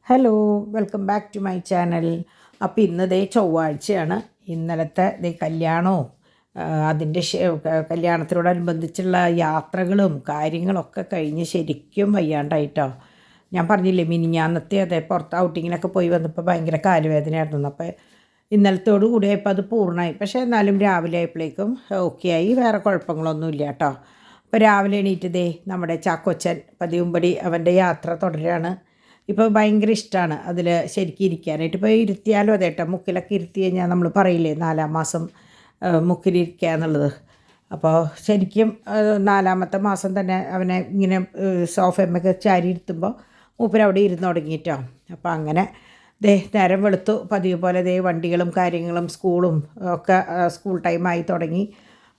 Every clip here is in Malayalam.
Hello, welcome back to my channel. അപ്പോൾ ഇന്ന് ചൊവ്വാഴ്ചയാണ്. ഇന്നലത്തെ കല്യാണവും അതിൻ്റെ കല്യാണത്തിനോടനുബന്ധിച്ചുള്ള യാത്രകളും കാര്യങ്ങളൊക്കെ കഴിഞ്ഞ് ശരിക്കും വയ്യാണ്ടായിട്ടോ. ഞാൻ പറഞ്ഞില്ലേ മിനിഞ്ഞാന്നത്തെ പുറത്ത് ഔട്ടിങ്ങിനൊക്കെ പോയി വന്നപ്പോൾ ഭയങ്കര കാലുവേദനയായിരുന്നു. അപ്പോൾ ഇന്നലത്തോടു കൂടിയായപ്പോൾ അത് പൂർണ്ണമായി. പക്ഷേ എന്നാലും രാവിലെ ആയപ്പോഴേക്കും ഓക്കെ ആയി, വേറെ കുഴപ്പങ്ങളൊന്നും ഇല്ല കേട്ടോ. അപ്പോൾ രാവിലെ എണീറ്റ് നമ്മുടെ ചാക്കോച്ചൻ പതിവുംപടി അവൻ്റെ യാത്ര തുടരുകയാണ്. ഇപ്പോൾ ഭയങ്കര ഇഷ്ടമാണ് അതിൽ ശരിക്കും ഇരിക്കാനായിട്ട്. ഇപ്പോൾ ഇരുത്തിയാലും അതെ കേട്ടോ, മുക്കിലൊക്കെ ഇരുത്തി കഴിഞ്ഞാൽ നമ്മൾ പറയില്ലേ 4-ാം മാസം മുക്കിലിരിക്കുക എന്നുള്ളത്. അപ്പോൾ ശരിക്കും 4-ാമത്തെ മാസം തന്നെ അവനെ ഇങ്ങനെ സോഫയമ്മയൊക്കെ ചാരി ഇരുത്തുമ്പോൾ മൂപ്പരവിടെ ഇരുന്ന് തുടങ്ങിയിട്ടോ. അപ്പോൾ അങ്ങനെ നേരം വെളുത്തു. പതിവ് പോലെ വണ്ടികളും കാര്യങ്ങളും സ്കൂളും ഒക്കെ സ്കൂൾ ടൈമായി തുടങ്ങി.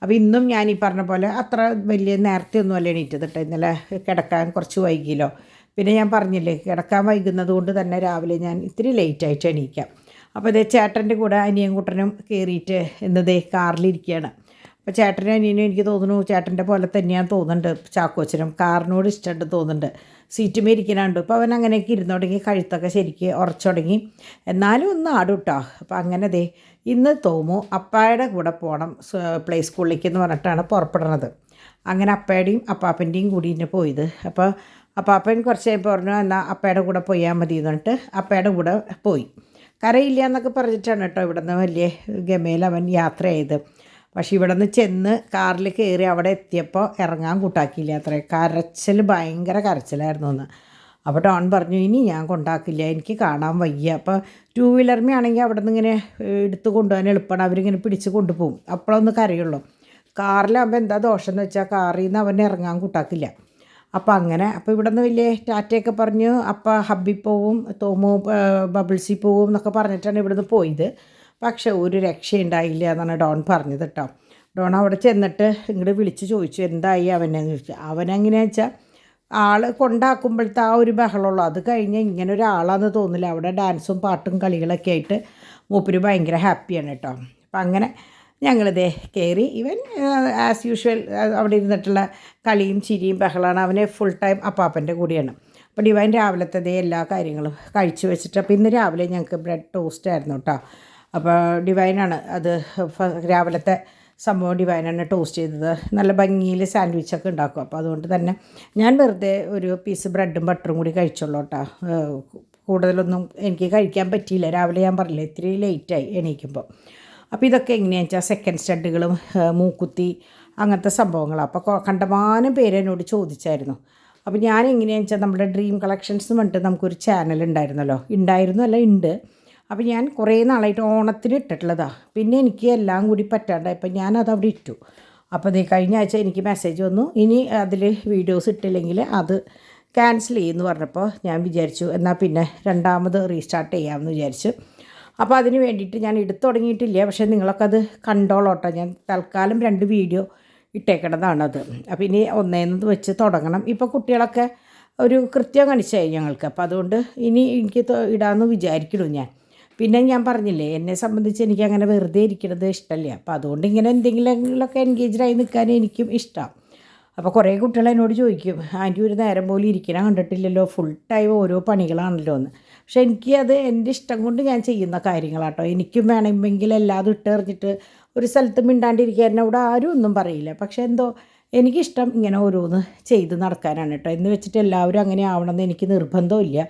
അപ്പോൾ ഇന്നും ഞാൻ ഈ പറഞ്ഞ പോലെ അത്ര വലിയ നേരത്തെ ഒന്നുമല്ല എണീറ്റത് കേട്ടോ. ഇന്നലെ കിടക്കാൻ കുറച്ച് വൈകിയല്ലോ. പിന്നെ ഞാൻ പറഞ്ഞില്ലേ കിടക്കാൻ വൈകുന്നത് കൊണ്ട് തന്നെ രാവിലെ ഞാൻ ഇത്തിരി ലേറ്റായിട്ട് എണീക്കാം. അപ്പോൾ ചേട്ടൻ്റെ കൂടെ അനിയൻ കുട്ടനും കയറിയിട്ട് ഇന്ന് കാറിലിരിക്കുകയാണ്. അപ്പോൾ ചേട്ടനും അനിയനും എനിക്ക് തോന്നുന്നു ചേട്ടൻ്റെ പോലെ തന്നെയാണ് തോന്നുന്നുണ്ട്. ചാക്കോച്ചനും കാറിനോട് ഇഷ്ടമുണ്ട് തോന്നുന്നുണ്ട്. സീറ്റുമേ ഇരിക്കാനുണ്ട്. അപ്പോൾ അവൻ അങ്ങനെയൊക്കെ ഇരുന്ന് തുടങ്ങി, കഴുത്തൊക്കെ ശരിക്ക് ഉറച്ചു തുടങ്ങി. എന്നാലും ഒന്ന് ആടും കേട്ടോ. അപ്പോൾ അങ്ങനെ ഇന്ന് തോമു അപ്പായുടെ കൂടെ പോകണം പ്ലേ സ്കൂളിലേക്ക് എന്ന് പറഞ്ഞിട്ടാണ് പുറപ്പെടുന്നത്. അങ്ങനെ അപ്പയുടെയും അപ്പാപ്പൻ്റെയും കൂടി ഇന്നെ പോയത്. അപ്പോൾ അപ്പാപ്പൻ കുറച്ച് കഴിഞ്ഞപ്പോൾ പറഞ്ഞു എന്നാൽ അപ്പയുടെ കൂടെ പോയാൽ മതി എന്ന് പറഞ്ഞിട്ട് അപ്പയുടെ കൂടെ പോയി. കരയില്ല എന്നൊക്കെ പറഞ്ഞിട്ടാണ് കേട്ടോ ഇവിടെ നിന്ന് വലിയ ഗമയിൽ അവൻ യാത്ര ചെയ്ത്. പക്ഷേ ഇവിടെ നിന്ന് ചെന്ന് കാറിൽ കയറി അവിടെ എത്തിയപ്പോൾ ഇറങ്ങാൻ കൂട്ടാക്കിയില്ല അത്രേ. കരച്ചിൽ ഭയങ്കര കരച്ചിലായിരുന്നു എന്ന്. അപ്പോൾ ഡോൺ പറഞ്ഞു ഇനി ഞാൻ കൊണ്ടാക്കില്ല, എനിക്ക് കാണാൻ വയ്യ. അപ്പോൾ 2 വീലർമേ ആണെങ്കിൽ അവിടെ നിന്ന് ഇങ്ങനെ എടുത്ത് കൊണ്ടുപോകാൻ എളുപ്പമാണ്, അവരിങ്ങനെ പിടിച്ച് കൊണ്ടുപോകും, അപ്പോഴൊന്ന് കരയുള്ളൂ. കാറിലാകുമ്പോൾ എന്താ ദോഷം എന്ന് വെച്ചാൽ കാറിൽ നിന്ന് അവനെ ഇറങ്ങാൻ കൂട്ടാക്കില്ല. അപ്പോൾ അങ്ങനെ ഇവിടെ നിന്ന് വലിയ ടാറ്റയൊക്കെ പറഞ്ഞു അപ്പം ഹബ്ബിൽ പോവും, തോമു ബബിൾസിൽ പോവും എന്നൊക്കെ പറഞ്ഞിട്ടാണ് ഇവിടുന്ന് പോയത്. പക്ഷെ ഒരു രക്ഷയുണ്ടായില്ല എന്നാണ് ഡോൺ പറഞ്ഞത് കേട്ടോ. ഡോൺ അവിടെ ചെന്നിട്ട് ഇങ്ങോട്ട് വിളിച്ച് ചോദിച്ചു എന്തായി അവനെന്ന് ചോദിച്ചു. അവനെങ്ങനെയാണെന്ന് വെച്ചാൽ ആൾ കൊണ്ടാക്കുമ്പോഴത്തെ ആ ഒരു ബഹളമുള്ളൂ. അത് കഴിഞ്ഞ് ഇങ്ങനെ ഒരാളാണെന്ന് തോന്നില്ല. അവിടെ ഡാൻസും പാട്ടും കളികളൊക്കെ ആയിട്ട് മൂപ്പര് ഭയങ്കര ഹാപ്പിയാണ് കേട്ടോ. അപ്പം അങ്ങനെ ഞങ്ങളിതേ കയറി. ഇവൻ ആസ് യൂഷ്വൽ അവിടെ ഇരുന്നിട്ടുള്ള കളിയും ചിരിയും ബഹളമാണ്. അവന് ഫുൾ ടൈം അപ്പാപ്പൻ്റെ കൂടെയാണ്. അപ്പോൾ ഡിവൈൻ രാവിലത്തെ എല്ലാ കാര്യങ്ങളും കഴിച്ചു വെച്ചിട്ട്. അപ്പോൾ ഇന്ന് രാവിലെ ഞങ്ങൾക്ക് ബ്രെഡ് ടോസ്റ്റ് ആയിരുന്നു കേട്ടോ. അപ്പോൾ ഡിവൈനാണ് അത് രാവിലത്തെ സംഭവം ഡിവൈനാണ് ടോസ്റ്റ് ചെയ്തത്. നല്ല ഭംഗിയിൽ സാൻഡ്വിച്ചൊക്കെ ഉണ്ടാക്കും. അപ്പോൾ അതുകൊണ്ട് തന്നെ ഞാൻ വെറുതെ ഒരു പീസ് ബ്രെഡും ബട്ടറും കൂടി കഴിച്ചുള്ളൂ കേട്ടോ. കൂടുതലൊന്നും എനിക്ക് കഴിക്കാൻ പറ്റിയില്ല. രാവിലെ ഞാൻ പറഞ്ഞില്ലേ ഇത്തിരി ലേറ്റായി എണീക്കുമ്പോൾ. അപ്പോൾ ഇതൊക്കെ എങ്ങനെയാണെന്ന് വെച്ചാൽ സെക്കൻഡ് സ്റ്റഡുകളും മൂക്കുത്തി അങ്ങനത്തെ സംഭവങ്ങളാണ്. അപ്പോൾ കണ്ടമാനം പേര് എന്നോട് ചോദിച്ചായിരുന്നു. അപ്പോൾ ഞാൻ എങ്ങനെയാണെന്ന് വെച്ചാൽ നമ്മുടെ ഡ്രീം കളക്ഷൻസ് പറഞ്ഞിട്ട് നമുക്കൊരു ചാനൽ ഉണ്ട്. അപ്പോൾ ഞാൻ കുറേ നാളായിട്ട് ഓണത്തിന് ഇട്ടിട്ടുള്ളതാണ്. പിന്നെ എനിക്ക് എല്ലാം കൂടി പറ്റാണ്ടായപ്പോൾ ഞാനത് അവിടെ ഇട്ടു. അപ്പോൾ കഴിഞ്ഞ ആഴ്ച എനിക്ക് മെസ്സേജ് വന്നു ഇനി അതിൽ വീഡിയോസ് ഇട്ടില്ലെങ്കിൽ അത് ക്യാൻസൽ ചെയ്യുമെന്ന് പറഞ്ഞപ്പോൾ ഞാൻ വിചാരിച്ചു എന്നാൽ പിന്നെ രണ്ടാമത് റീസ്റ്റാർട്ട് ചെയ്യാമെന്ന് വിചാരിച്ചു. അപ്പോൾ അതിന് വേണ്ടിയിട്ട് ഞാൻ എടുത്തു തുടങ്ങിയിട്ടില്ല. പക്ഷേ നിങ്ങളൊക്കെ അത് കണ്ടോളോട്ടോ. ഞാൻ തൽക്കാലം 2 വീഡിയോ ഇട്ടേക്കണതാണത്. അപ്പോൾ ഇനി ഒന്നേന്നത് വെച്ച് തുടങ്ങണം. ഇപ്പോൾ കുട്ടികളൊക്കെ ഒരു കൃത്യം കാണിച്ചായി ഞങ്ങൾക്ക്. അപ്പോൾ അതുകൊണ്ട് ഇനി എനിക്ക് ഇടാമെന്ന് വിചാരിക്കണു ഞാൻ. പിന്നെ ഞാൻ പറഞ്ഞില്ലേ എന്നെ സംബന്ധിച്ച് എനിക്ക് അങ്ങനെ വെറുതെ ഇരിക്കുന്നത് ഇഷ്ടമല്ല. അപ്പോൾ അതുകൊണ്ട് ഇങ്ങനെ എന്തെങ്കിലുമൊക്കെ എൻഗേജ്ഡായി നിൽക്കാൻ എനിക്കും ഇഷ്ടമാണ്. അപ്പോൾ കുറേ കുട്ടികൾ എന്നോട് ചോദിക്കും ആൻറ്റി ഒരു നേരം പോലും ഇരിക്കണം കണ്ടിട്ടില്ലല്ലോ, ഫുൾ ടൈം ഓരോ പണികളാണല്ലോ എന്ന്. പക്ഷെ എനിക്ക് അത് എൻ്റെ ഇഷ്ടം കൊണ്ട് ഞാൻ ചെയ്യുന്ന കാര്യങ്ങളാട്ടോ. എനിക്കും വേണമെങ്കിൽ എല്ലാതും ഇട്ടെറിഞ്ഞിട്ട് ഒരു സ്ഥലത്ത് മിണ്ടാണ്ടിരിക്കാൻ അവിടെ ആരും ഒന്നും പറയില്ല. പക്ഷേ എന്തോ എനിക്കിഷ്ടം ഇങ്ങനെ ഓരോന്ന് ചെയ്ത് നടക്കാനാണ് കേട്ടോ. എന്ന് വെച്ചിട്ട് എല്ലാവരും അങ്ങനെ ആവണമെന്ന് എനിക്ക് നിർബന്ധമില്ല.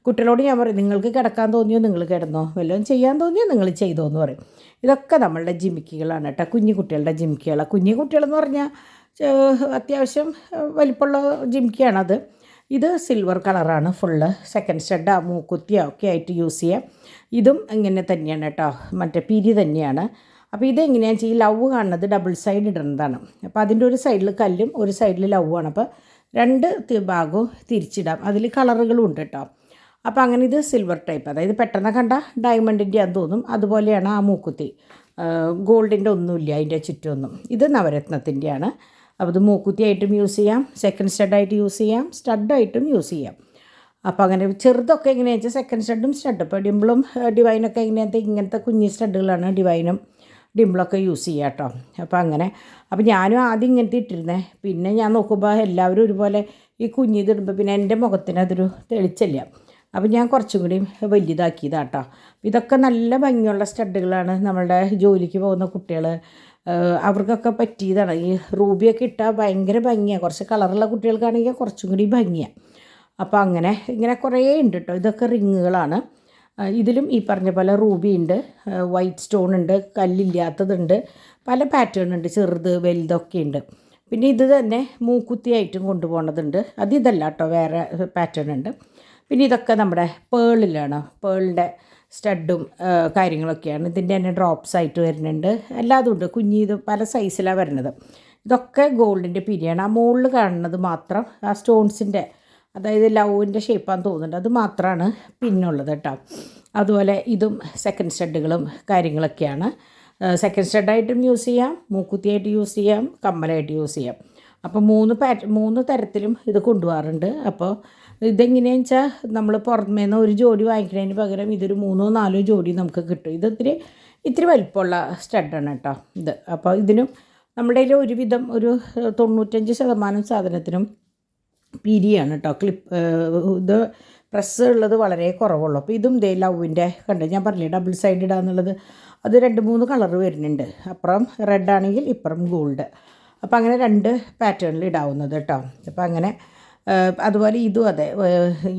കുട്ടികളോട് ഞാൻ പറയും നിങ്ങൾക്ക് കിടക്കാൻ തോന്നിയോ നിങ്ങൾ കിടന്നോ, വല്ലതും ചെയ്യാൻ തോന്നിയോ നിങ്ങൾ ചെയ്തോ എന്ന് പറയും. ഇതൊക്കെ നമ്മളുടെ ജിമിക്കുകളാണ് കേട്ടോ, കുഞ്ഞു കുട്ടികളുടെ ജിമിക്കുകളാണ്. കുഞ്ഞു കുട്ടികളെന്ന് പറഞ്ഞാൽ അത്യാവശ്യം വലിപ്പമുള്ള ജിമിക്കാണത്. ഇത് സിൽവർ കളറാണ് ഫുള്ള്. സെക്കൻഡ് സ്റ്റഡോ മൂക്കുത്തിയോ ഒക്കെ ആയിട്ട് യൂസ് ചെയ്യാം. ഇതും ഇങ്ങനെ തന്നെയാണ് കേട്ടോ, മറ്റേ പിരി തന്നെയാണ്. അപ്പോൾ ഇതെങ്ങനെയാണെന്ന് വെച്ചാൽ ഈ ലവ് കാണുന്നത് ഡബിൾ സൈഡ് ഇടുന്നതാണ്. അപ്പോൾ അതിൻ്റെ ഒരു സൈഡിൽ കല്ലും ഒരു സൈഡിൽ ലവുമാണ്. അപ്പോൾ 2 ഭാഗവും തിരിച്ചിടാം. അതിൽ കളറുകളും ഉണ്ട് കേട്ടോ. അപ്പോൾ അങ്ങനെ ഇത് സിൽവർ ടൈപ്പ്, അതായത് പെട്ടെന്ന് കണ്ട ഡയമണ്ടിൻ്റെ ആണെന്ന് തോന്നും. അതുപോലെയാണ് ആ മൂക്കുത്തി. ഗോൾഡിൻ്റെ ഒന്നുമില്ല അതിൻ്റെ ചുറ്റുമൊന്നും. ഇത് നവരത്നത്തിൻ്റെയാണ്. അപ്പോൾ ഇത് മൂക്കുത്തിയായിട്ടും യൂസ് ചെയ്യാം, സെക്കൻഡ് സ്റ്റഡായിട്ട് യൂസ് ചെയ്യാം, സ്റ്റഡായിട്ടും യൂസ് ചെയ്യാം. അപ്പോൾ അങ്ങനെ ചെറുതൊക്കെ എങ്ങനെയാണെന്ന് വെച്ചാൽ സെക്കൻഡ് സ്റ്റഡും സ്റ്റഡ്. ഇപ്പോൾ ഡിംപിളും ഡിവൈനൊക്കെ എങ്ങനെയാണെന്ന് ഇങ്ങനത്തെ കുഞ്ഞി സ്റ്റഡുകളാണ് ഡിവൈനും ഡിംപിളൊക്കെ യൂസ് ചെയ്യാം കേട്ടോ. അപ്പോൾ അങ്ങനെ ഞാനും ആദ്യം ഇങ്ങനത്തെ ഇട്ടിരുന്നേ. പിന്നെ ഞാൻ നോക്കുമ്പോൾ എല്ലാവരും ഒരുപോലെ ഈ കുഞ്ഞിതിടുമ്പോൾ പിന്നെ എൻ്റെ മുഖത്തിന് അതൊരു തെളിച്ചില്ല. അപ്പോൾ ഞാൻ കുറച്ചും കൂടി വലുതാക്കിയതാണ് കേട്ടോ. ഇതൊക്കെ നല്ല ഭംഗിയുള്ള സ്റ്റഡുകളാണ്. നമ്മളുടെ ജോലിക്ക് പോകുന്ന കുട്ടികൾ അവർക്കൊക്കെ പറ്റിയതാണ്. ഈ റൂബിയൊക്കെ ഇട്ടാൽ ഭയങ്കര ഭംഗിയാണ്. കുറച്ച് കളറുള്ള കുട്ടികൾക്കാണെങ്കിൽ കുറച്ചും കൂടി ഭംഗിയാണ്. അപ്പോൾ അങ്ങനെ ഇങ്ങനെ കുറേ ഉണ്ട് കേട്ടോ. ഇതൊക്കെ റിങ്ങുകളാണ്. ഇതിലും ഈ പറഞ്ഞ പോലെ റൂബി ഉണ്ട്, വൈറ്റ് സ്റ്റോൺ ഉണ്ട്, കല്ലില്ലാത്തതുണ്ട്, പല പാറ്റേൺ ഉണ്ട്, ചെറുത് വലുതൊക്കെ ഉണ്ട്. പിന്നെ ഇത് തന്നെ മൂക്കുത്തിയായിട്ടും കൊണ്ടുപോകുന്നതുണ്ട്. ഇതല്ല കേട്ടോ, വേറെ പാറ്റേൺ ഉണ്ട്. പിന്നെ ഇതൊക്കെ നമ്മുടെ പേളിലാണ്, പേളിൻ്റെ സ്റ്റഡും കാര്യങ്ങളൊക്കെയാണ്. ഇതിൻ്റെ തന്നെ ഡ്രോപ്സ് ആയിട്ട് വരുന്നുണ്ട്, എല്ലാതും ഉണ്ട്. ഇത് പല സൈസിലാണ് വരുന്നത്. ഇതൊക്കെ ഗോൾഡിൻ്റെ പിരിയാണ്. ആ മുകളിൽ കാണുന്നത് മാത്രം ആ സ്റ്റോൺസിൻ്റെ, അതായത് ലവിൻ്റെ ഷേപ്പാന്ന് തോന്നുന്നുണ്ട്, അത് മാത്രമാണ് പിന്നുള്ളത് കേട്ടോ. അതുപോലെ ഇതും സെക്കൻഡ് സ്റ്റഡുകളും കാര്യങ്ങളൊക്കെയാണ്. സെക്കൻഡ് സ്റ്റഡായിട്ടും യൂസ് ചെയ്യാം, മൂക്കുത്തിയായിട്ട് യൂസ് ചെയ്യാം, കമ്മലായിട്ട് യൂസ് ചെയ്യാം. അപ്പോൾ 3 തരത്തിലും ഇത് കൊണ്ടുപോകാറുണ്ട്. അപ്പോൾ ഇതെങ്ങനെയാണെന്ന് വെച്ചാൽ നമ്മൾ പുറമേന്ന് ഒരു ജോഡി വാങ്ങിക്കുന്നതിന് പകരം ഇതൊരു 3-4 ജോഡി നമുക്ക് കിട്ടും. ഇത് ഇത്തിരി വലിപ്പമുള്ള സ്റ്റഡാണ് കേട്ടോ ഇത്. അപ്പോൾ ഇതിനും നമ്മുടെ കയ്യിൽ ഒരുവിധം ഒരു 95% സാധനത്തിനും പിരിയാണ് കേട്ടോ. ഇത് പ്രസ് ഉള്ളത് വളരെ കുറവുള്ളൂ. അപ്പോൾ ഇതും ദേ ലവിൻ്റെ കണ്ട് ഞാൻ പറഞ്ഞില്ലേ ഡബിൾ സൈഡ് ഇടാന്നുള്ളത്, അത് 2-3 കളർ വരുന്നുണ്ട്. അപ്പുറം റെഡ് ആണെങ്കിൽ ഇപ്പുറം ഗോൾഡ്. അപ്പോൾ അങ്ങനെ 2 പാറ്റേണിൽ ഇടാവുന്നത് കേട്ടോ. അപ്പോൾ അങ്ങനെ അതുപോലെ ഇതും അതെ,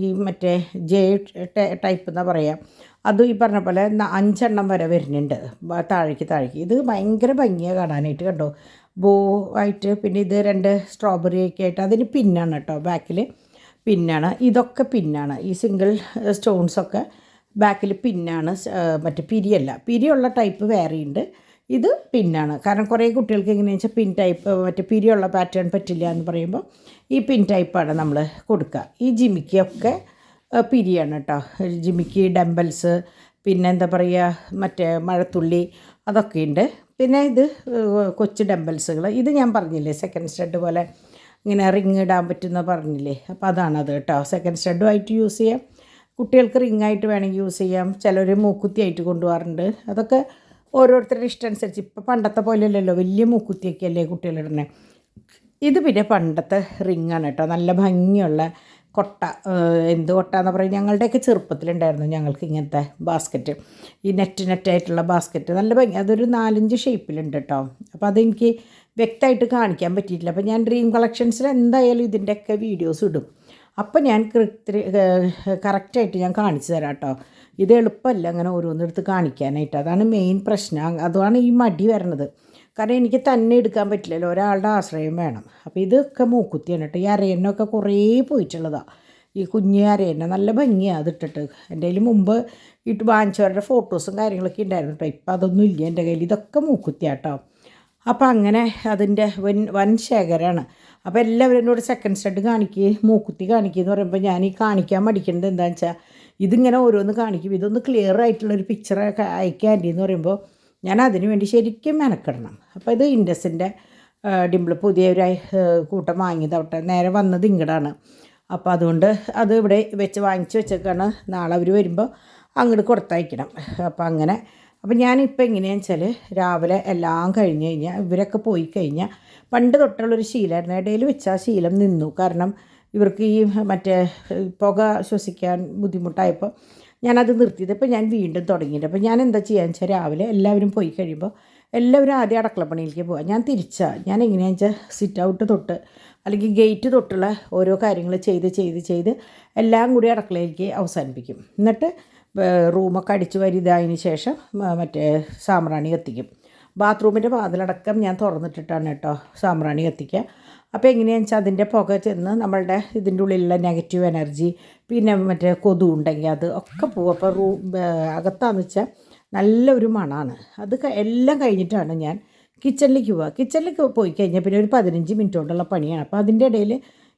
ഈ മറ്റേ ജെ ടൈപ്പ് എന്നാ പറയുക, അതും ഈ പറഞ്ഞ പോലെ 5 വരെ വരുന്നുണ്ട് താഴേക്ക്. ഇത് ഭയങ്കര ഭംഗിയാണ് കാണാനായിട്ട് കണ്ടോ, ബോ ആയിട്ട്. പിന്നെ ഇത് 2 സ്ട്രോബെറി ഒക്കെ ആയിട്ട് അതിന് പിന്നാണ് കേട്ടോ, ബാക്കിൽ പിന്നാണ്. ഇതൊക്കെ പിന്നാണ്. ഈ സിംഗിൾ സ്റ്റോൺസൊക്കെ ബാക്കിൽ പിന്നാണ്, മറ്റേ പിരിയുള്ള ടൈപ്പ് വേറെയുണ്ട്. ഇത് പിന്നാണ്. കാരണം കുറേ കുട്ടികൾക്ക് എങ്ങനെയാണെന്ന് വെച്ചാൽ പിൻ ടൈപ്പ് മറ്റേ പിരിയുള്ള പാറ്റേൺ പറ്റില്ല എന്ന് പറയുമ്പോൾ ഈ പിൻ ടൈപ്പാണ് നമ്മൾ കൊടുക്കുക. ഈ ജിമിക്കിയൊക്കെ പിരിയാണ് കേട്ടോ. ജിമിക്കി, ഡംബൽസ്, പിന്നെ എന്താ പറയുക മറ്റേ മഴത്തുള്ളി, അതൊക്കെയുണ്ട്. പിന്നെ ഇത് കൊച്ചു ഡംബൽസുകൾ. ഇത് ഞാൻ പറഞ്ഞില്ലേ സെക്കൻഡ് സ്റ്റഡ് പോലെ ഇങ്ങനെ റിങ് ഇടാൻ പറ്റുന്ന പറഞ്ഞില്ലേ, അപ്പോൾ അതാണത് കേട്ടോ. സെക്കൻഡ് സ്റ്റഡുമായിട്ട് യൂസ് ചെയ്യാം, കുട്ടികൾക്ക് റിങ്ങായിട്ട് വേണമെങ്കിൽ യൂസ് ചെയ്യാം. ചിലർ മൂക്കുത്തിയായിട്ട് കൊണ്ടുപോകാറുണ്ട്. അതൊക്കെ ഓരോരുത്തരുടെ ഇഷ്ടം അനുസരിച്ച്. ഇപ്പോൾ പണ്ടത്തെ പോലെയല്ലല്ലോ, വലിയ മൂക്കുത്തിയൊക്കെ അല്ലേ കുട്ടികളിടുന്നത്. ഇത് പിന്നെ പണ്ടത്തെ റിങ്ങാണ് കേട്ടോ, നല്ല ഭംഗിയുള്ള കൊട്ട. എന്ത് കൊട്ട എന്ന് പറയും, ഞങ്ങളുടെയൊക്കെ ചെറുപ്പത്തിലുണ്ടായിരുന്നു ഞങ്ങൾക്ക് ഇങ്ങനത്തെ ബാസ്ക്കറ്റ്, ഈ നെറ്റായിട്ടുള്ള ബാസ്ക്കറ്റ്, നല്ല ഭംഗി. അതൊരു 4-5 ഷേപ്പിലുണ്ട് കേട്ടോ. അപ്പോൾ അതെനിക്ക് വ്യക്തമായിട്ട് കാണിക്കാൻ പറ്റിയിട്ടില്ല. അപ്പോൾ ഞാൻ ഡ്രീം കളക്ഷൻസിൽ എന്തായാലും ഇതിൻ്റെയൊക്കെ വീഡിയോസ് ഇടും. അപ്പോൾ ഞാൻ കറക്റ്റായിട്ട് ഞാൻ കാണിച്ചു തരാം കേട്ടോ. ഇത് എളുപ്പമല്ല അങ്ങനെ ഓരോന്നെടുത്ത് കാണിക്കാനായിട്ട്, അതാണ് മെയിൻ പ്രശ്നം. അതാണ് ഈ മടി വരണത്. കാരണം എനിക്ക് തന്നെ എടുക്കാൻ പറ്റില്ലല്ലോ, ഒരാളുടെ ആശ്രയം വേണം. അപ്പോൾ ഇതൊക്കെ മൂക്കുത്തിയാണ് കേട്ടോ. ഈ അരയന്നൊക്കെ കുറേ പോയിട്ടുള്ളതാണ്, ഈ കുഞ്ഞ് അരയന്ന നല്ല ഭംഗിയാണ് അതിട്ടിട്ട്. എൻ്റെ കയ്യിൽ മുമ്പ് വാങ്ങിച്ചവരുടെ ഫോട്ടോസും കാര്യങ്ങളൊക്കെ ഉണ്ടായിരുന്നു കേട്ടോ. ഇപ്പം അതൊന്നും ഇല്ല എൻ്റെ കയ്യിൽ. ഇതൊക്കെ മൂക്കുത്തിയാണ് കേട്ടോ. അപ്പോൾ അങ്ങനെ അതിൻ്റെ വൻ ശേഖരമാണ്. അപ്പോൾ എല്ലാവരും എന്നോട് സെക്കൻഡ് സ്റ്റഡ് കാണിക്കുക, മൂക്കുത്തി കാണിക്കുക എന്ന് പറയുമ്പോൾ ഞാൻ ഈ കാണിക്കാൻ മടിക്കുന്നത് എന്താണെന്ന് വെച്ചാൽ ഇതിങ്ങനെ ഓരോന്ന് കാണിക്കും. ഇതൊന്ന് ക്ലിയർ ആയിട്ടുള്ളൊരു പിക്ചറൊക്കെ അയക്കാൻ ആൻറ്റി എന്ന് പറയുമ്പോൾ ഞാൻ അതിന് വേണ്ടി ശരിക്കും മെനക്കിടണം. അപ്പോൾ ഇത് ഇൻഡസിൻ്റെ ഡിംപിൾ പുതിയൊരു കൂട്ടം വാങ്ങിയതവട്ടെ, നേരെ വന്നത് ഇങ്ങടാണ്. അപ്പോൾ അതുകൊണ്ട് അത് ഇവിടെ വാങ്ങിച്ച് വെച്ചേക്കാണ്. നാളെ അവർ വരുമ്പോൾ അങ്ങോട്ട് കൊടുത്തയക്കണം. അപ്പോൾ അങ്ങനെ അപ്പോൾ ഞാനിപ്പോൾ എങ്ങനെയാണെന്ന് വെച്ചാൽ രാവിലെ എല്ലാം കഴിഞ്ഞ് കഴിഞ്ഞാൽ ഇവരൊക്കെ പോയി കഴിഞ്ഞാൽ പണ്ട് തൊട്ടുള്ളൊരു ശീലമായിരുന്നു. ഇടയിൽ വെച്ച് ആ ശീലം നിന്നു. കാരണം ഇവർക്ക് ഈ മറ്റേ പുക ശ്വസിക്കാൻ ബുദ്ധിമുട്ടായപ്പോൾ ഞാനത് നിർത്തിയത്. ഇപ്പോൾ ഞാൻ വീണ്ടും തുടങ്ങിയിട്ട് അപ്പോൾ ഞാൻ എന്താ ചെയ്യാന്ന് വെച്ചാൽ രാവിലെ എല്ലാവരും പോയി കഴിയുമ്പോൾ എല്ലാവരും ആദ്യം അടുക്കളപ്പണിയിലേക്ക് പോകാം. ഞാൻ എങ്ങനെയാണെന്ന് വെച്ചാൽ സിറ്റ് ഔട്ട് തൊട്ട് അല്ലെങ്കിൽ ഗേറ്റ് തൊട്ടുള്ള ഓരോ കാര്യങ്ങൾ ചെയ്ത് എല്ലാം കൂടി അടുക്കളയിലേക്ക് അവസാനിപ്പിക്കും. എന്നിട്ട് റൂമൊക്കെ അടിച്ച് വരിതായതിന് ശേഷം മറ്റേ സാമ്പ്രാണി കത്തിക്കും. ബാത്റൂമിൻ്റെ വാതിലടക്കം ഞാൻ തുറന്നിട്ടിട്ടാണ് കേട്ടോ സാമ്പ്രാണി കത്തിക്കുക. അപ്പോൾ എങ്ങനെയാണെന്ന് വെച്ചാൽ അതിൻ്റെ പുക ചെന്ന് നമ്മളുടെ ഇതിൻ്റെ ഉള്ളിലുള്ള നെഗറ്റീവ് എനർജി, പിന്നെ മറ്റേ കൊതു ഉണ്ടെങ്കിൽ അത് ഒക്കെ പോകും. അപ്പോൾ അകത്താന്ന് വെച്ചാൽ നല്ലൊരു മണമാണ്. അത് എല്ലാം കഴിഞ്ഞിട്ടാണ് ഞാൻ കിച്ചണിലേക്ക് പോവുക. കിച്ചണിലേക്ക് പോയി കഴിഞ്ഞാൽ പിന്നെ ഒരു 15 മിനിറ്റ് കൊണ്ടുള്ള പണിയാണ്. അപ്പോൾ അതിൻ്റെ ഇടയിൽ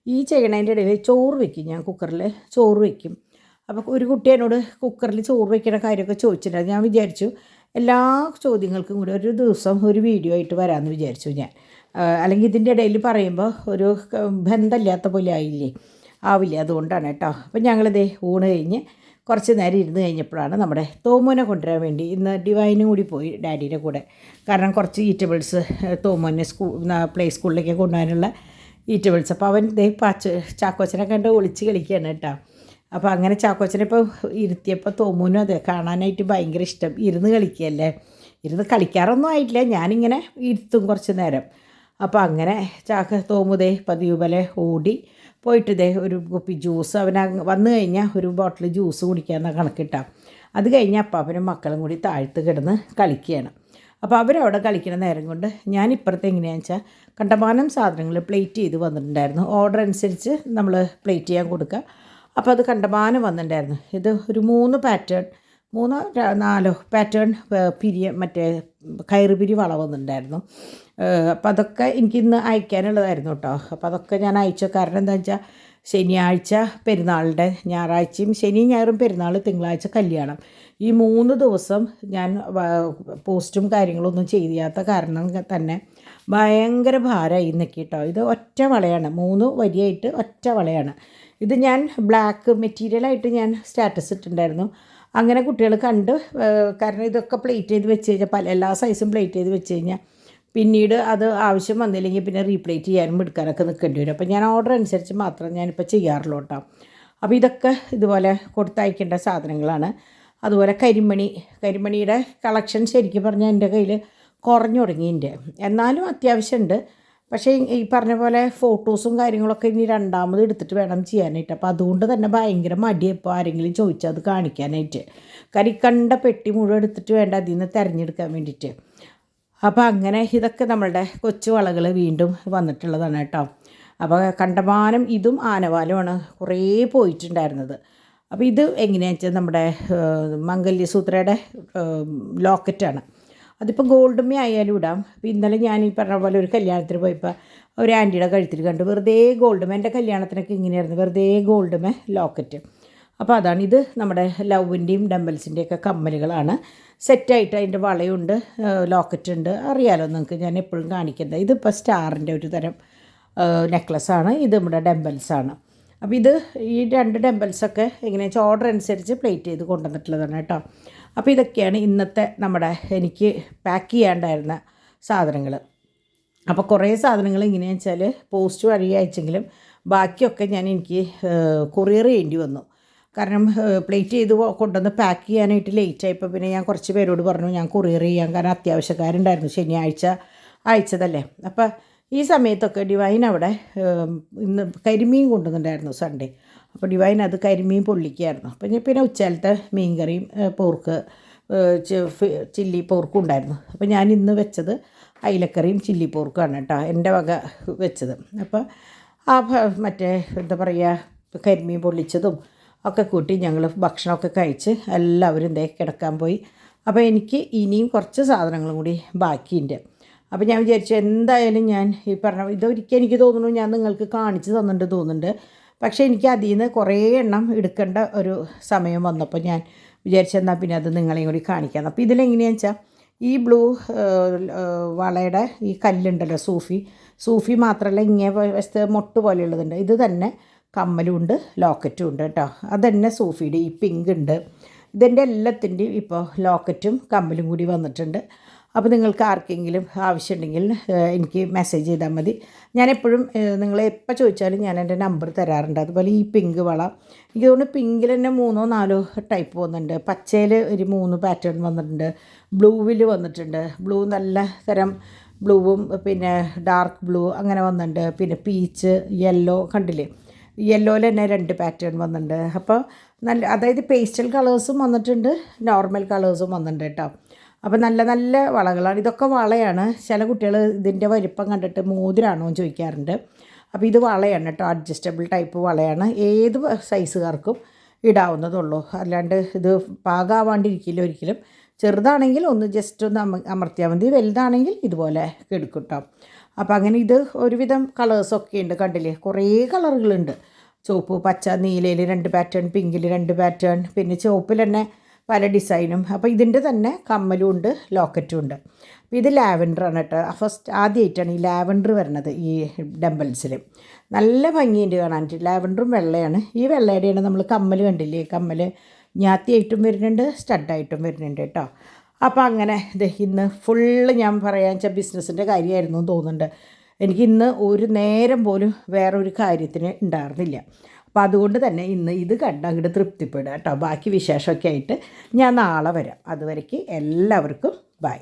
ഈ ചെയ്യണതിൻ്റെ ഇടയിൽ ചോറ് വയ്ക്കും. ഞാൻ കുക്കറിൽ ചോറ് വയ്ക്കും. അപ്പോൾ ഒരു കുട്ടി എന്നോട് കുക്കറിൽ ചോറ് വയ്ക്കുന്ന കാര്യമൊക്കെ ചോദിച്ചിട്ടുണ്ടായിരുന്നു. ഞാൻ വിചാരിച്ചു എല്ലാ ചോദ്യങ്ങൾക്കും കൂടി ഒരു ദിവസം ഒരു വീഡിയോ ആയിട്ട് വരാമെന്ന് വിചാരിച്ചു ഞാൻ. അല്ലെങ്കിൽ ഇതിൻ്റെ ഇടയിൽ പറയുമ്പോൾ ഒരു ബന്ധമില്ലാത്ത പോലെ ആവില്ല, അതുകൊണ്ടാണ് കേട്ടോ. അപ്പം ഞങ്ങളിതേ ഊണ് കഴിഞ്ഞ് കുറച്ച് നേരം ഇരുന്ന് കഴിഞ്ഞപ്പോഴാണ് നമ്മുടെ തോമോനെ കൊണ്ടുവരാൻ വേണ്ടി ഇന്ന് ഡിവൈനും കൂടി പോയി ഡാഡിയുടെ കൂടെ. കാരണം കുറച്ച് ഈറ്റബിൾസ് തോമോനെ പ്ലേ സ്കൂളിലേക്ക് കൊണ്ടുപോകാനുള്ള ഈറ്റബിൾസ്. അപ്പോൾ അവൻ ചാക്കോച്ചനെ കണ്ട് ഒളിച്ച് കളിക്കുകയാണ് കേട്ടോ. അപ്പോൾ അങ്ങനെ ചാക്കോച്ചനെ ഇപ്പോൾ ഇരുത്തിയപ്പോൾ തോമൂനും അതെ കാണാനായിട്ട് ഭയങ്കര ഇഷ്ടം. ഇരുന്ന് കളിക്കുകയല്ലേ, ഇരുന്ന് കളിക്കാറൊന്നും ആയിട്ടില്ല, ഞാനിങ്ങനെ ഇരുത്തും കുറച്ച് നേരം. അപ്പോൾ അങ്ങനെ തോമുതേ പതിവ് പോലെ ഓടി പോയിട്ട് ഒരു കുപ്പി ജ്യൂസ് വന്നു കഴിഞ്ഞാൽ ഒരു ബോട്ടിൽ ജ്യൂസ് കുടിക്കാമെന്നാണ് കണക്കിട്ടാം. അത് കഴിഞ്ഞ് അപ്പാപ്പനും മക്കളും കൂടി താഴ്ത്ത് കിടന്ന് കളിക്കുകയാണ്. അപ്പോൾ അവരവിടെ കളിക്കുന്ന നേരം കൊണ്ട് ഞാൻ ഇപ്പുറത്ത് എങ്ങനെയാണെന്ന് വെച്ചാൽ കണ്ടമാനം സാധനങ്ങൾ പ്ലേറ്റ് ചെയ്ത് വന്നിട്ടുണ്ടായിരുന്നു. ഓർഡർ അനുസരിച്ച് നമ്മൾ പ്ലേറ്റ് ചെയ്യാൻ കൊടുക്കുക. അപ്പോൾ അത് കണ്ടമാനം വന്നിട്ടുണ്ടായിരുന്നു. ഇത് ഒരു 3 പാറ്റേൺ 4 പാറ്റേൺ മറ്റേ കയറുപിരി വള വന്നിട്ടുണ്ടായിരുന്നു. അപ്പോൾ അതൊക്കെ എനിക്കിന്ന് അയക്കാനുള്ളതായിരുന്നു കേട്ടോ. അപ്പോൾ അതൊക്കെ ഞാൻ അയച്ചു. കാരണം എന്താ വെച്ചാൽ ശനിയാഴ്ച പെരുന്നാളിൻ്റെ, ഞായറാഴ്ചയും ശനിയും ഞായറും പെരുന്നാൾ, തിങ്കളാഴ്ച കല്യാണം. ഈ 3 ദിവസം ഞാൻ പോസ്റ്റും കാര്യങ്ങളൊന്നും ചെയ്യാത്ത കാരണം തന്നെ ഭയങ്കര ഭാരമായി നിൽക്കി കേട്ടോ. ഇത് ഒറ്റ വളയാണ്, 3 വരിയായിട്ട് ഒറ്റ വളയാണ്. ഇത് ഞാൻ ബ്ലാക്ക് മെറ്റീരിയലായിട്ട് ഞാൻ സ്റ്റാറ്റസ് ഇട്ടിട്ടുണ്ടായിരുന്നു. അങ്ങനെ കുട്ടികൾ കണ്ട്, കാരണം ഇതൊക്കെ പ്ലേറ്റ് ചെയ്ത് വെച്ച് കഴിഞ്ഞാൽ എല്ലാ സൈസും പ്ലേറ്റ് ചെയ്ത് വെച്ച് കഴിഞ്ഞാൽ പിന്നീട് അത് ആവശ്യം വന്നില്ലെങ്കിൽ പിന്നെ റീപ്ലേറ്റ് ചെയ്യാനും എടുക്കാനൊക്കെ നിൽക്കേണ്ടി വരും. അപ്പോൾ ഞാൻ ഓർഡർ അനുസരിച്ച് മാത്രം ഞാനിപ്പോൾ ചെയ്യാറുള്ളൂ കേട്ടോ. അപ്പോൾ ഇതൊക്കെ ഇതുപോലെ കൊടുത്തയക്കേണ്ട സാധനങ്ങളാണ്. അതുപോലെ കരിമണിയുടെ കളക്ഷൻ ശരിക്കും പറഞ്ഞാൽ എൻ്റെ കയ്യിൽ കുറഞ്ഞു തുടങ്ങി. എന്നാലും അത്യാവശ്യമുണ്ട്. പക്ഷേ ഈ പറഞ്ഞ പോലെ ഫോട്ടോസും കാര്യങ്ങളൊക്കെ ഇനി രണ്ടാമത് എടുത്തിട്ട് വേണം ചെയ്യാനായിട്ട്. അപ്പോൾ അതുകൊണ്ട് തന്നെ ഭയങ്കര മടി ഇപ്പോൾ ആരെങ്കിലും ചോദിച്ചാൽ അത് കാണിക്കാനായിട്ട്. കണ്ട പെട്ടി മുഴുവൻ എടുത്തിട്ട് വേണ്ട അതിൽ നിന്ന് തിരഞ്ഞെടുക്കാൻ വേണ്ടിയിട്ട്. അപ്പോൾ അങ്ങനെ ഇതൊക്കെ നമ്മളുടെ കൊച്ചു വളകൾ വീണ്ടും വന്നിട്ടുള്ളതാണ് കേട്ടോ. അപ്പോൾ കണ്ടമാനം ഇതും ആനവാലുമാണ് കുറേ പോയിട്ടുണ്ടായിരുന്നത്. അപ്പോൾ ഇത് എങ്ങനെയാണെന്ന് വെച്ചാൽ നമ്മുടെ മംഗല്യസൂത്രയുടെ ലോക്കറ്റാണ്. അതിപ്പോൾ ഗോൾഡുമേ ആയാലും ഇടാം. അപ്പോൾ ഇന്നലെ ഞാൻ ഈ പറഞ്ഞ പോലെ ഒരു കല്യാണത്തിന് പോയപ്പോൾ ഒരു ആൻറ്റിയുടെ കഴുത്തിൽ കണ്ടു വെറുതെ ഗോൾഡുമേ, എൻ്റെ കല്യാണത്തിനൊക്കെ ഇങ്ങനെയായിരുന്നു, വെറുതെ ഗോൾഡുമേ ലോക്കറ്റ്. അപ്പോൾ അതാണ്. ഇത് നമ്മുടെ ലവിൻ്റെയും ഡംബൽസിൻ്റെയൊക്കെ കമ്മലുകളാണ്. സെറ്റായിട്ട് അതിൻ്റെ വളയുണ്ട്, ലോക്കറ്റ് ഉണ്ട്. അറിയാലോ നിങ്ങൾക്ക്, ഞാൻ എപ്പോഴും കാണിക്കുന്നത്. ഇതിപ്പോൾ സ്റ്റാറിൻ്റെ ഒരു തരം നെക്ലസ്സാണ്. ഇത് നമ്മുടെ ഡംബൽസാണ്. അപ്പോൾ ഇത് ഈ 2 ഡംബൽസൊക്കെ എങ്ങനെയാണെന്ന് വെച്ചാൽ ഓർഡർ അനുസരിച്ച് പ്ലേറ്റ് ചെയ്ത് കൊണ്ടുവന്നിട്ടുള്ളതാണ് കേട്ടോ. അപ്പോൾ ഇതൊക്കെയാണ് ഇന്നത്തെ എനിക്ക് പാക്ക് ചെയ്യാണ്ടായിരുന്ന സാധനങ്ങൾ. അപ്പോൾ കുറേ സാധനങ്ങൾ എങ്ങനെയാണെന്ന് വെച്ചാൽ പോസ്റ്റ് വഴി അയച്ചെങ്കിലും ബാക്കിയൊക്കെ എനിക്ക് കൊറിയർ ചെയ്യേണ്ടി വന്നു. കാരണം പ്ലേറ്റ് ചെയ്ത് കൊണ്ടുവന്ന് പാക്ക് ചെയ്യാനായിട്ട് ലേറ്റായപ്പോൾ പിന്നെ ഞാൻ കുറച്ച് പേരോട് പറഞ്ഞു ഞാൻ കൊറിയർ ചെയ്യാം, കാരണം അത്യാവശ്യക്കാരുണ്ടായിരുന്നു, ശനിയാഴ്ച അയച്ചതല്ലേ. അപ്പോൾ ഈ സമയത്തൊക്കെ ഡിവൈൻ അവിടെ ഇന്ന് കരിമീൻ കൊണ്ടുവന്നിട്ടുണ്ടായിരുന്നു സൺഡേ. അപ്പോൾ ഡിവൈൻ അത് കരിമീൻ പൊള്ളിക്കുകയായിരുന്നു. അപ്പം പിന്നെ ഉച്ചയിലത്തെ മീൻ കറിയും പോർക്ക് ചില്ലി പോർക്കും ഉണ്ടായിരുന്നു. അപ്പോൾ ഞാൻ ഇന്ന് വെച്ചത് അയിലക്കറിയും ചില്ലി പോർക്കുമാണ് കേട്ടോ, എൻ്റെ വക വെച്ചത്. അപ്പോൾ മറ്റേ എന്താ പറയുക, കരിമീൻ പൊള്ളിച്ചതും ഒക്കെ കൂട്ടി ഞങ്ങൾ ഭക്ഷണമൊക്കെ കഴിച്ച് എല്ലാവരും കിടക്കാൻ പോയി. അപ്പോൾ എനിക്ക് ഇനിയും കുറച്ച് സാധനങ്ങളും കൂടി ബാക്കിയുണ്ട്. അപ്പോൾ ഞാൻ വിചാരിച്ചു എന്തായാലും ഞാൻ ഈ പറഞ്ഞ ഇതൊരിക്കൽ എനിക്ക് തോന്നുന്നു ഞാൻ നിങ്ങൾക്ക് കാണിച്ച് തോന്നുന്നുണ്ട്. പക്ഷേ എനിക്ക് അതിൽ നിന്ന് കുറേ എണ്ണം എടുക്കേണ്ട ഒരു സമയം വന്നപ്പോൾ ഞാൻ വിചാരിച്ചെന്നാൽ പിന്നെ അത് നിങ്ങളെയും കൂടി കാണിക്കാം. അപ്പോൾ ഇതിലെങ്ങനെയാണെന്ന് വെച്ചാൽ ഈ ബ്ലൂ വളയുടെ ഈ കല്ലുണ്ടല്ലോ, സൂഫി മാത്രമല്ല ഇങ്ങനെ വശത്ത് മൊട്ട് പോലെയുള്ളതുണ്ട്. ഇത് തന്നെ കമ്മലുണ്ട് ലോക്കറ്റും ഉണ്ട് കേട്ടോ. അതന്നെ സൂഫിയുടെ ഈ പിങ്ക് ഉണ്ട്. ഇതിൻ്റെ എല്ലാത്തിൻ്റെയും ഇപ്പോൾ ലോക്കറ്റും കമ്മലും കൂടി വന്നിട്ടുണ്ട്. അപ്പോൾ നിങ്ങൾക്ക് ആർക്കെങ്കിലും ആവശ്യമുണ്ടെങ്കിൽ എനിക്ക് മെസ്സേജ് ചെയ്താൽ മതി. ഞാനെപ്പോഴും നിങ്ങൾ എപ്പോൾ ചോദിച്ചാലും ഞാൻ എൻ്റെ നമ്പർ തരാറുണ്ട്. അതുപോലെ ഈ പിങ്ക് വള എനിക്ക് തോന്നുന്നു പിങ്കിൽ തന്നെ 3-4 ടൈപ്പ് വന്നിട്ടുണ്ട്. പച്ചയിൽ ഒരു 3 പാറ്റേൺ വന്നിട്ടുണ്ട്, ബ്ലൂവിൽ വന്നിട്ടുണ്ട്. ബ്ലൂ നല്ല തരം ബ്ലൂവും പിന്നെ ഡാർക്ക് ബ്ലൂ അങ്ങനെ വന്നിട്ടുണ്ട്. പിന്നെ പീച്ച്, യെല്ലോ കണ്ടില്ലേ, യെല്ലോയിൽ തന്നെ 2 പാറ്റേൺ വന്നിട്ടുണ്ട്. അപ്പോൾ നല്ല, അതായത് പേസ്റ്റൽ കളേഴ്സും വന്നിട്ടുണ്ട്, നോർമൽ കളേഴ്സും വന്നിട്ടുണ്ട് കേട്ടോ. അപ്പോൾ നല്ല നല്ല വളകളാണ്. ഇതൊക്കെ വളയാണ്. ചില കുട്ടികൾ ഇതിൻ്റെ വലിപ്പം കണ്ടിട്ട് മോതിരാണോ എന്ന് ചോദിക്കാറുണ്ട്. അപ്പോൾ ഇത് വളയാണ് കേട്ടോ, അഡ്ജസ്റ്റബിൾ ടൈപ്പ് വളയാണ്. ഏത് സൈസുകാർക്കും ഇടാവുന്നതുള്ളൂ, അല്ലാണ്ട് ഇത് പാകാവാണ്ടിരിക്കില്ല ഒരിക്കലും. ചെറുതാണെങ്കിൽ ഒന്ന് ജസ്റ്റ് ഒന്ന് അമർത്തിയാൽ മതി, വലുതാണെങ്കിൽ ഇതുപോലെ എടുക്കും കേട്ടോ. അപ്പോൾ അങ്ങനെ ഇത് ഒരുവിധം കളേഴ്സൊക്കെ ഉണ്ട്, കണ്ടില്ലേ, കുറേ കളറുകളുണ്ട്. ചുവപ്പ്, പച്ച, നീലയിൽ 2 പാറ്റേൺ, പിങ്കിൽ 2 പാറ്റേൺ, പിന്നെ ചുവപ്പിൽ തന്നെ പല ഡിസൈനും. അപ്പോൾ ഇതിൻ്റെ തന്നെ കമ്മലും ഉണ്ട്, ലോക്കറ്റും ഉണ്ട്. അപ്പോൾ ഇത് ലാവൻഡറാണ് കേട്ടോ. ആദ്യമായിട്ടാണ് ഈ ലാവൻഡർ വരുന്നത് ഈ ഡംബൽസിൽ. നല്ല ഭംഗിയുണ്ട് കാണാനായിട്ട്. ലാവൻഡറും വെള്ളയാണ്. ഈ വെള്ളയുടെയാണ് നമ്മൾ കമ്മൽ കണ്ടില്ലേ, കമ്മൽ ഞാത്തിയായിട്ടും വരുന്നുണ്ട്, സ്റ്റഡായിട്ടും വരുന്നുണ്ട് കേട്ടോ. അപ്പോൾ അങ്ങനെ ഇന്ന് ഫുള്ള് ഞാൻ പറയാൻ വെച്ചാൽ ബിസിനസ്സിൻ്റെ കാര്യമായിരുന്നു തോന്നുന്നുണ്ട്. എനിക്ക് ഇന്ന് ഒരു നേരം പോലും വേറൊരു കാര്യത്തിന് ഉണ്ടായിരുന്നില്ല. അപ്പോൾ അതുകൊണ്ട് തന്നെ ഇന്ന് ഇത് കണ്ട് അങ്ങോട്ട് തൃപ്തിപ്പെടുക കേട്ടോ. ബാക്കി വിശേഷമൊക്കെ ആയിട്ട് ഞാൻ നാളെ വരാം. അതുവരേക്ക് എല്ലാവർക്കും ബൈ.